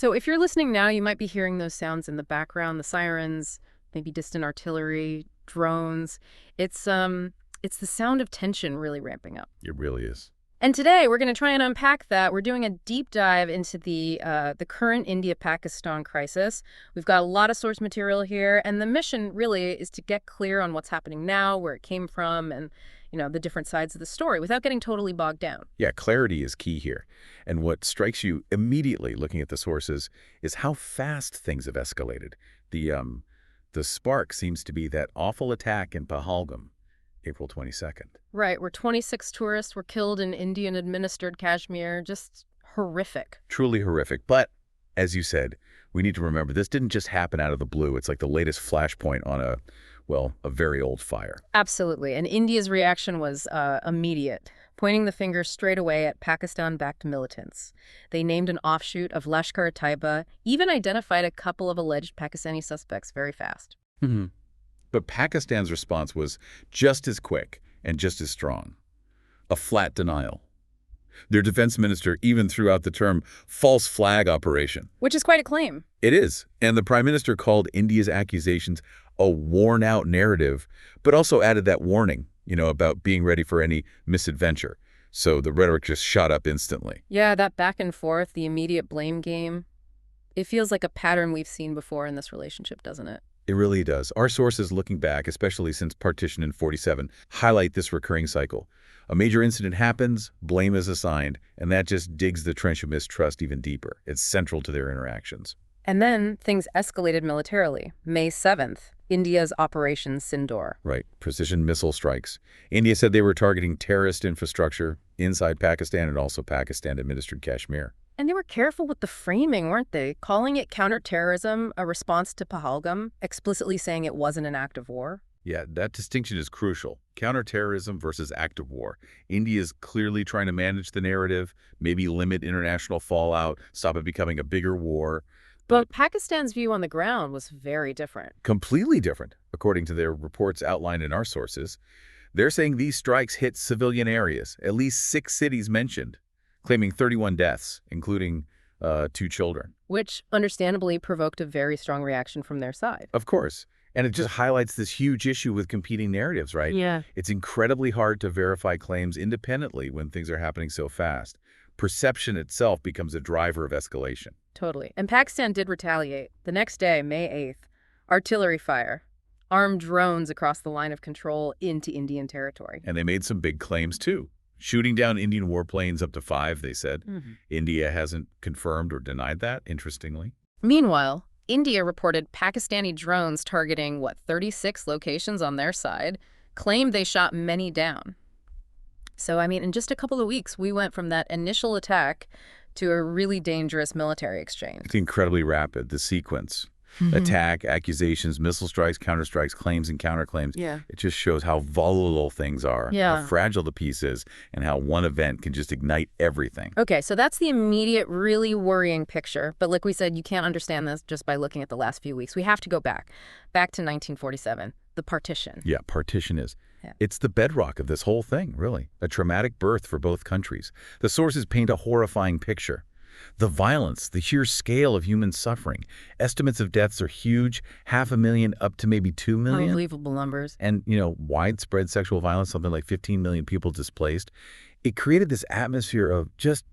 So if you're listening now, you might be hearing those sounds in the background, the sirens, maybe distant artillery, drones. It's the sound of tension really ramping up. It really is. And today we're going to try and unpack that. We're doing a deep dive into the current India-Pakistan crisis. We've got a lot of source material here, and the mission really is to get clear on what's happening now, where it came from, and the different sides of the story without getting totally bogged down. Yeah, clarity is key here. And what strikes you immediately looking at the sources is how fast things have escalated. The spark seems to be that awful attack in Pahalgam, April 22nd. Right, where 26 tourists were killed in Indian-administered Kashmir. Just horrific. Truly horrific. But, as you said, we need to remember this didn't just happen out of the blue. It's like the latest flashpoint on a very old fire. Absolutely. And India's reaction was immediate, pointing the finger straight away at Pakistan-backed militants. They named an offshoot of Lashkar-e-Taiba, even identified a couple of alleged Pakistani suspects very fast. Mm-hmm. But Pakistan's response was just as quick and just as strong. A flat denial. Their defense minister even threw out the term false flag operation. Which is quite a claim. It is. And the prime minister called India's accusations a worn-out narrative, but also added that warning, about being ready for any misadventure. So the rhetoric just shot up instantly. Yeah, that back and forth, the immediate blame game. It feels like a pattern we've seen before in this relationship, doesn't it? It really does. Our sources looking back, especially since partition in 47, highlight this recurring cycle. A major incident happens, blame is assigned, and that just digs the trench of mistrust even deeper. It's central to their interactions. And then things escalated militarily. May 7th, India's Operation Sindoor. Right, precision missile strikes. India said they were targeting terrorist infrastructure inside Pakistan and also Pakistan-administered Kashmir. And they were careful with the framing, weren't they? Calling it counterterrorism, a response to Pahalgam, explicitly saying it wasn't an act of war. Yeah, that distinction is crucial. Counterterrorism versus active war. India is clearly trying to manage the narrative, maybe limit international fallout, stop it becoming a bigger war. But Pakistan's view on the ground was very different. Completely different, according to their reports outlined in our sources. They're saying these strikes hit civilian areas, at least 6 cities mentioned, claiming 31 deaths, including 2 children. Which, understandably, provoked a very strong reaction from their side. Of course. And it just highlights this huge issue with competing narratives, right? Yeah. It's incredibly hard to verify claims independently when things are happening so fast. Perception itself becomes a driver of escalation. Totally. And Pakistan did retaliate. The next day, May 8th, artillery fire, armed drones across the line of control into Indian territory. And they made some big claims, too. Shooting down Indian warplanes up to 5, they said. Mm-hmm. India hasn't confirmed or denied that, interestingly. Meanwhile, India reported Pakistani drones targeting, 36 locations on their side, claimed they shot many down. So, in just a couple of weeks, we went from that initial attack to a really dangerous military exchange. It's incredibly rapid, the sequence. Attack, accusations, missile strikes, counterstrikes, claims and counterclaims. Yeah. It just shows how volatile things are, how fragile the piece is, and how one event can just ignite everything. Okay, so that's the immediate, really worrying picture. But like we said, you can't understand this just by looking at the last few weeks. We have to go back to 1947, the partition. Yeah, partition is. Yeah. It's the bedrock of this whole thing, really. A traumatic birth for both countries. The sources paint a horrifying picture. The violence, the sheer scale of human suffering. Estimates of deaths are huge, 500,000 up to maybe 2 million. Unbelievable numbers. And, widespread sexual violence, something like 15 million people displaced. It created this atmosphere of just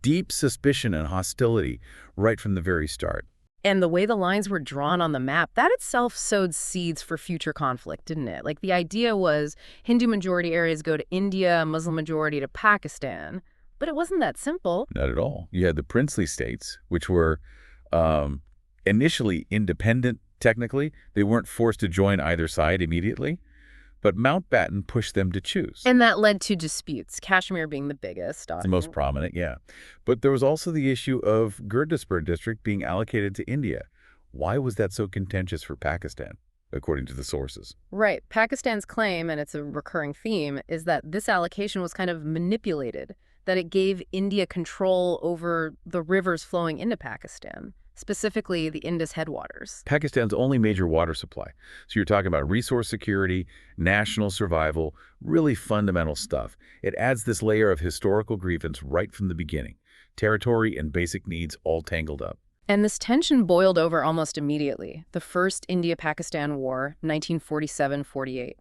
deep suspicion and hostility right from the very start. And the way the lines were drawn on the map, that itself sowed seeds for future conflict, didn't it? Like, the idea was Hindu-majority areas go to India, Muslim-majority to Pakistan. But it wasn't that simple. Not at all. You had the princely states, which were initially independent, technically. They weren't forced to join either side immediately. But Mountbatten pushed them to choose. And that led to disputes, Kashmir being the biggest. The most prominent, yeah. But there was also the issue of Gurdaspur district being allocated to India. Why was that so contentious for Pakistan, according to the sources? Right. Pakistan's claim, and it's a recurring theme, is that this allocation was kind of manipulated, that it gave India control over the rivers flowing into Pakistan, specifically the Indus headwaters. Pakistan's only major water supply. So you're talking about resource security, national survival, really fundamental stuff. It adds this layer of historical grievance right from the beginning. Territory and basic needs all tangled up. And this tension boiled over almost immediately. The First India-Pakistan War, 1947-48,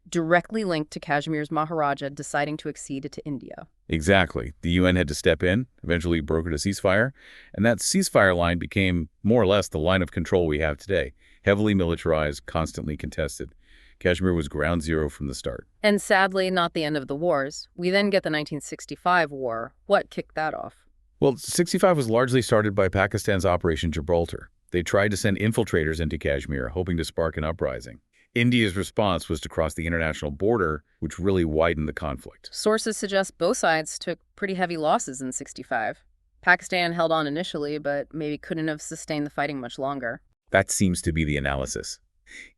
directly linked to Kashmir's Maharaja deciding to accede to India. Exactly. The UN had to step in, eventually brokered a ceasefire, and that ceasefire line became more or less the line of control we have today, heavily militarized, constantly contested. Kashmir was ground zero from the start. And sadly, not the end of the wars. We then get the 1965 war. What kicked that off? Well, 65 was largely started by Pakistan's Operation Gibraltar. They tried to send infiltrators into Kashmir, hoping to spark an uprising. India's response was to cross the international border, which really widened the conflict. Sources suggest both sides took pretty heavy losses in 65. Pakistan held on initially, but maybe couldn't have sustained the fighting much longer. That seems to be the analysis.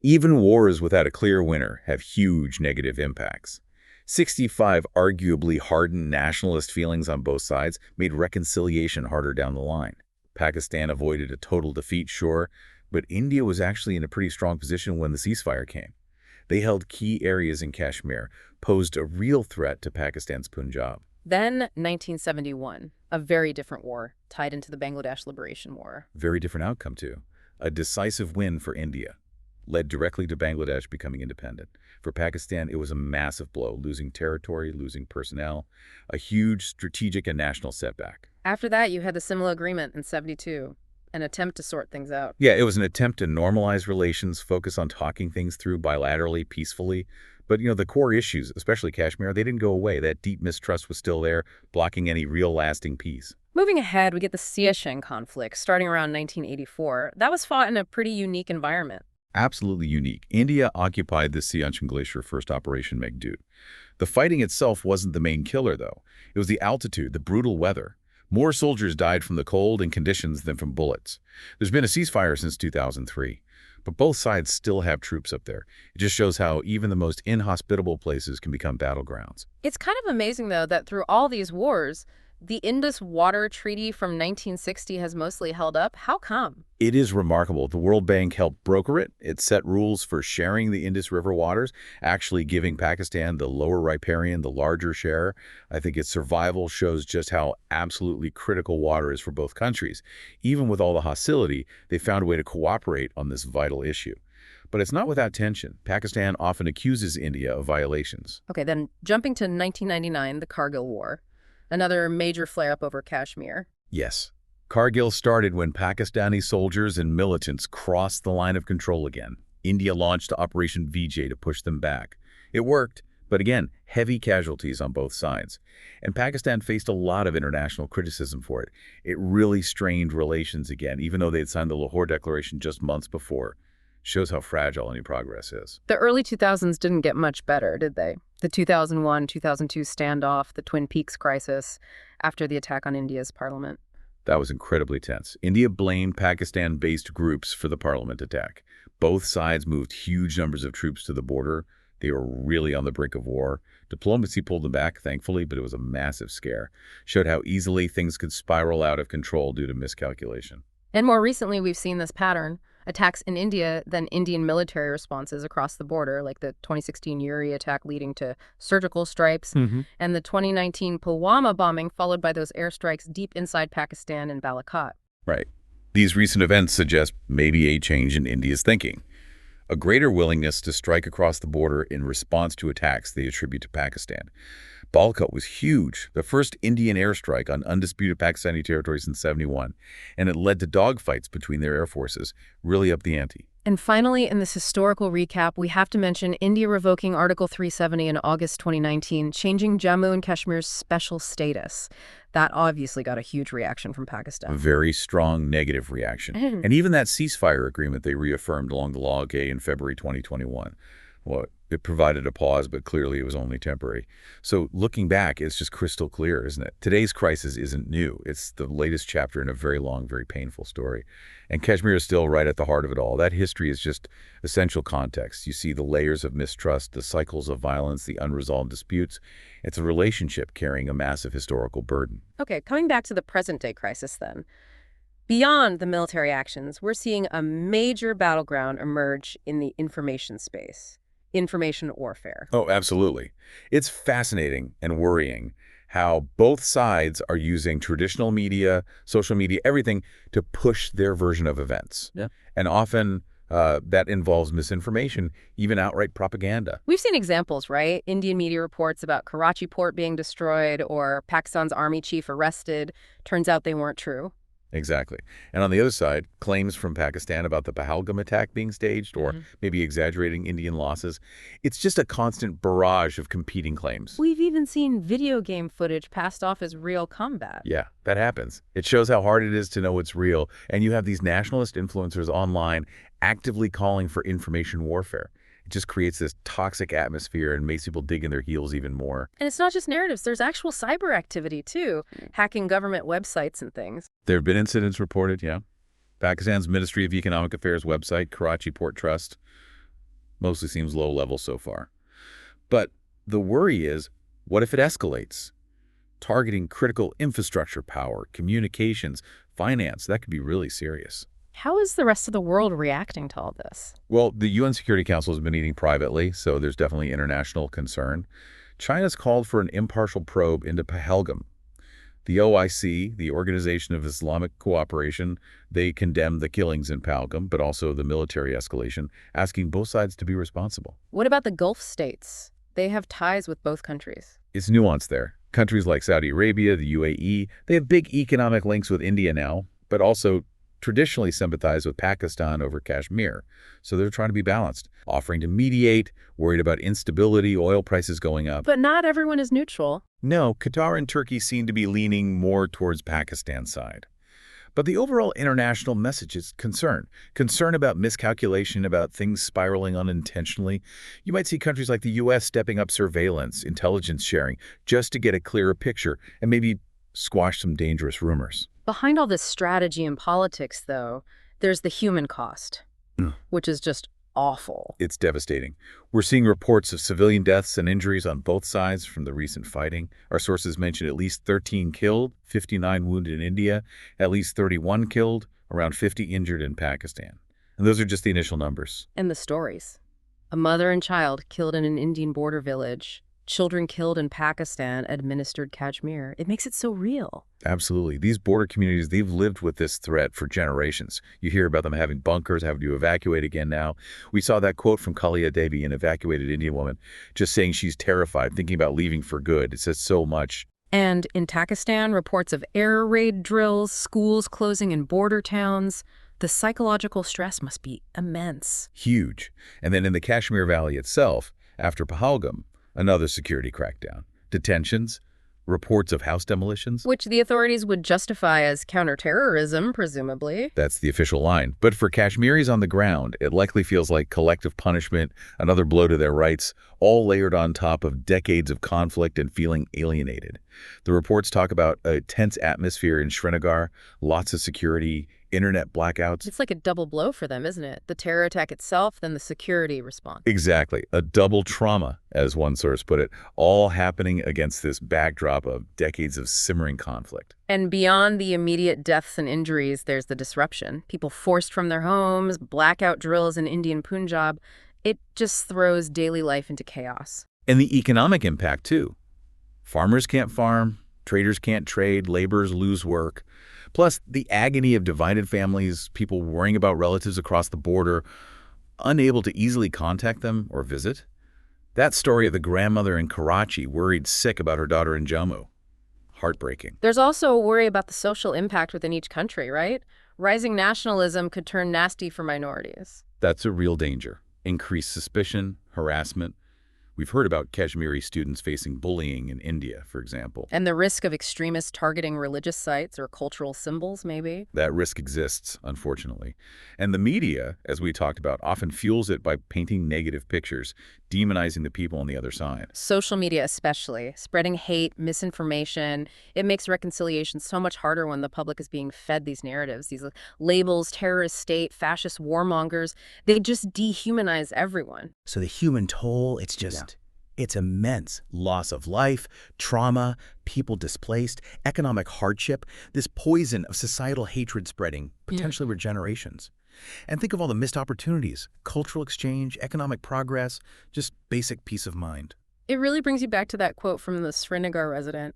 Even wars without a clear winner have huge negative impacts. 65 arguably hardened nationalist feelings on both sides made reconciliation harder down the line. Pakistan avoided a total defeat, sure, but India was actually in a pretty strong position when the ceasefire came. They held key areas in Kashmir, posed a real threat to Pakistan's Punjab. Then 1971, a very different war, tied into the Bangladesh Liberation War. Very different outcome, too. A decisive win for India, led directly to Bangladesh becoming independent. For Pakistan, it was a massive blow, losing territory, losing personnel, a huge strategic and national setback. After that, you had the Simla Agreement in 72, an attempt to sort things out. Yeah, it was an attempt to normalize relations, focus on talking things through bilaterally, peacefully. But, the core issues, especially Kashmir, they didn't go away. That deep mistrust was still there, blocking any real lasting peace. Moving ahead, we get the Siachen conflict, starting around 1984. That was fought in a pretty unique environment. Absolutely unique. India occupied the Siachen Glacier first Operation Meghdoot. The fighting itself wasn't the main killer, though. It was the altitude, the brutal weather. More soldiers died from the cold and conditions than from bullets. There's been a ceasefire since 2003, but both sides still have troops up there. It just shows how even the most inhospitable places can become battlegrounds. It's kind of amazing, though, that through all these wars, the Indus Water Treaty from 1960 has mostly held up. How come? It is remarkable. The World Bank helped broker it. It set rules for sharing the Indus River waters, actually giving Pakistan the lower riparian the larger share. I think its survival shows just how absolutely critical water is for both countries. Even with all the hostility, they found a way to cooperate on this vital issue. But it's not without tension. Pakistan often accuses India of violations. Okay, then jumping to 1999, the Kargil War. Another major flare-up over Kashmir. Yes. Kargil started when Pakistani soldiers and militants crossed the line of control again. India launched Operation Vijay to push them back. It worked, but again, heavy casualties on both sides. And Pakistan faced a lot of international criticism for it. It really strained relations again, even though they had signed the Lahore Declaration just months before. Shows how fragile any progress is. The early 2000s didn't get much better, did they? The 2001-2002 standoff, the Twin Peaks crisis, after the attack on India's parliament. That was incredibly tense. India blamed Pakistan-based groups for the parliament attack. Both sides moved huge numbers of troops to the border. They were really on the brink of war. Diplomacy pulled them back, thankfully, but it was a massive scare. Showed how easily things could spiral out of control due to miscalculation. And more recently, we've seen this pattern. Attacks in India, then Indian military responses across the border, like the 2016 Uri attack leading to surgical strikes, and the 2019 Pulwama bombing followed by those airstrikes deep inside Pakistan and Balakot. Right. These recent events suggest maybe a change in India's thinking. A greater willingness to strike across the border in response to attacks they attribute to Pakistan. Balakot was huge, the first Indian airstrike on undisputed Pakistani territory since '71, and it led to dogfights between their air forces, really up the ante. And finally, in this historical recap, we have to mention India revoking Article 370 in August 2019, changing Jammu and Kashmir's special status. That obviously got a huge reaction from Pakistan. A very strong negative reaction. And even that ceasefire agreement they reaffirmed along the Log A in February 2021. Well, it provided a pause, but clearly it was only temporary. So looking back, it's just crystal clear, isn't it? Today's crisis isn't new. It's the latest chapter in a very long, very painful story. And Kashmir is still right at the heart of it all. That history is just essential context. You see the layers of mistrust, the cycles of violence, the unresolved disputes. It's a relationship carrying a massive historical burden. Okay, coming back to the present-day crisis then. Beyond the military actions, we're seeing a major battleground emerge in the information space. Information warfare. Oh, absolutely. It's fascinating and worrying how both sides are using traditional media, social media, everything to push their version of events. Yeah. And often that involves misinformation, even outright propaganda. We've seen examples, right? Indian media reports about Karachi port being destroyed or Pakistan's army chief arrested. Turns out they weren't true. Exactly. And on the other side, claims from Pakistan about the Pahalgam attack being staged or maybe exaggerating Indian losses. It's just a constant barrage of competing claims. We've even seen video game footage passed off as real combat. Yeah, that happens. It shows how hard it is to know what's real. And you have these nationalist influencers online actively calling for information warfare. It just creates this toxic atmosphere and makes people dig in their heels even more. And it's not just narratives. There's actual cyber activity, too, hacking government websites and things. There have been incidents reported, yeah. Pakistan's Ministry of Economic Affairs website, Karachi Port Trust, mostly seems low level so far. But the worry is, what if it escalates? Targeting critical infrastructure power, communications, finance, that could be really serious. How is the rest of the world reacting to all this? Well, the UN Security Council has been meeting privately, so there's definitely international concern. China's called for an impartial probe into Pahalgam. The OIC, the Organization of Islamic Cooperation, they condemned the killings in Pahalgam, but also the military escalation, asking both sides to be responsible. What about the Gulf states? They have ties with both countries. It's nuanced there. Countries like Saudi Arabia, the UAE, they have big economic links with India now, but also traditionally sympathize with Pakistan over Kashmir. So they're trying to be balanced, offering to mediate, worried about instability, oil prices going up. But not everyone is neutral. No, Qatar and Turkey seem to be leaning more towards Pakistan's side. But the overall international message is concern. Concern about miscalculation, about things spiraling unintentionally. You might see countries like the U.S. stepping up surveillance, intelligence sharing, just to get a clearer picture and maybe squash some dangerous rumors. Behind all this strategy and politics, though, there's the human cost, which is just awful. It's devastating. We're seeing reports of civilian deaths and injuries on both sides from the recent fighting. Our sources mention at least 13 killed, 59 wounded in India, at least 31 killed, around 50 injured in Pakistan. And those are just the initial numbers. And the stories. A mother and child killed in an Indian border village. Children killed in Pakistan administered Kashmir. It makes it so real. Absolutely. These border communities, they've lived with this threat for generations. You hear about them having bunkers, having to evacuate again now. We saw that quote from Kalia Devi, an evacuated Indian woman, just saying she's terrified, thinking about leaving for good. It says so much. And in Pakistan, reports of air raid drills, schools closing in border towns. The psychological stress must be immense. Huge. And then in the Kashmir Valley itself, after Pahalgam, another security crackdown. Detentions, reports of house demolitions. Which the authorities would justify as counterterrorism, presumably. That's the official line. But for Kashmiris on the ground, it likely feels like collective punishment, another blow to their rights, all layered on top of decades of conflict and feeling alienated. The reports talk about a tense atmosphere in Srinagar, lots of security, internet blackouts. It's like a double blow for them, isn't it? The terror attack itself, then the security response. Exactly. A double trauma, as one source put it, all happening against this backdrop of decades of simmering conflict. And beyond the immediate deaths and injuries, there's the disruption. People forced from their homes, blackout drills in Indian Punjab. It just throws daily life into chaos. And the economic impact, too. Farmers can't farm, traders can't trade, laborers lose work. Plus, the agony of divided families, people worrying about relatives across the border, unable to easily contact them or visit. That story of the grandmother in Karachi worried sick about her daughter in Jammu. Heartbreaking. There's also a worry about the social impact within each country, right? Rising nationalism could turn nasty for minorities. That's a real danger. Increased suspicion, harassment. We've heard about Kashmiri students facing bullying in India, for example. And the risk of extremists targeting religious sites or cultural symbols, maybe? That risk exists, unfortunately. And the media, as we talked about, often fuels it by painting negative pictures, demonizing the people on the other side. Social media especially, spreading hate, misinformation. It makes reconciliation so much harder when the public is being fed these narratives, these labels, terrorist state, fascist warmongers. They just dehumanize everyone. So the human toll, it's just, it's immense. Loss of life, trauma, people displaced, economic hardship, this poison of societal hatred spreading, potentially over generations. And think of all the missed opportunities, cultural exchange, economic progress, just basic peace of mind. It really brings you back to that quote from the Srinagar resident.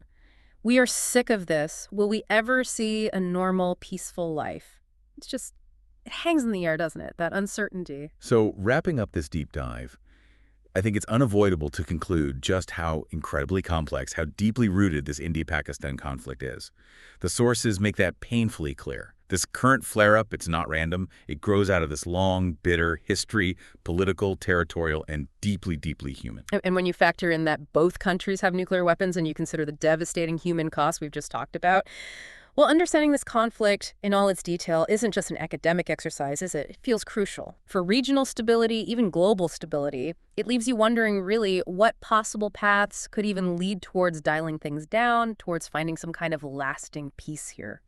We are sick of this. Will we ever see a normal, peaceful life? It's just, it hangs in the air, doesn't it? That uncertainty. So wrapping up this deep dive, I think it's unavoidable to conclude just how incredibly complex, how deeply rooted this India-Pakistan conflict is. The sources make that painfully clear. This current flare-up, it's not random. It grows out of this long, bitter history, political, territorial, and deeply, deeply human. And when you factor in that both countries have nuclear weapons and you consider the devastating human costs we've just talked about, well, understanding this conflict in all its detail isn't just an academic exercise, is it? It feels crucial. For regional stability, even global stability, it leaves you wondering really what possible paths could even lead towards dialing things down, towards finding some kind of lasting peace here.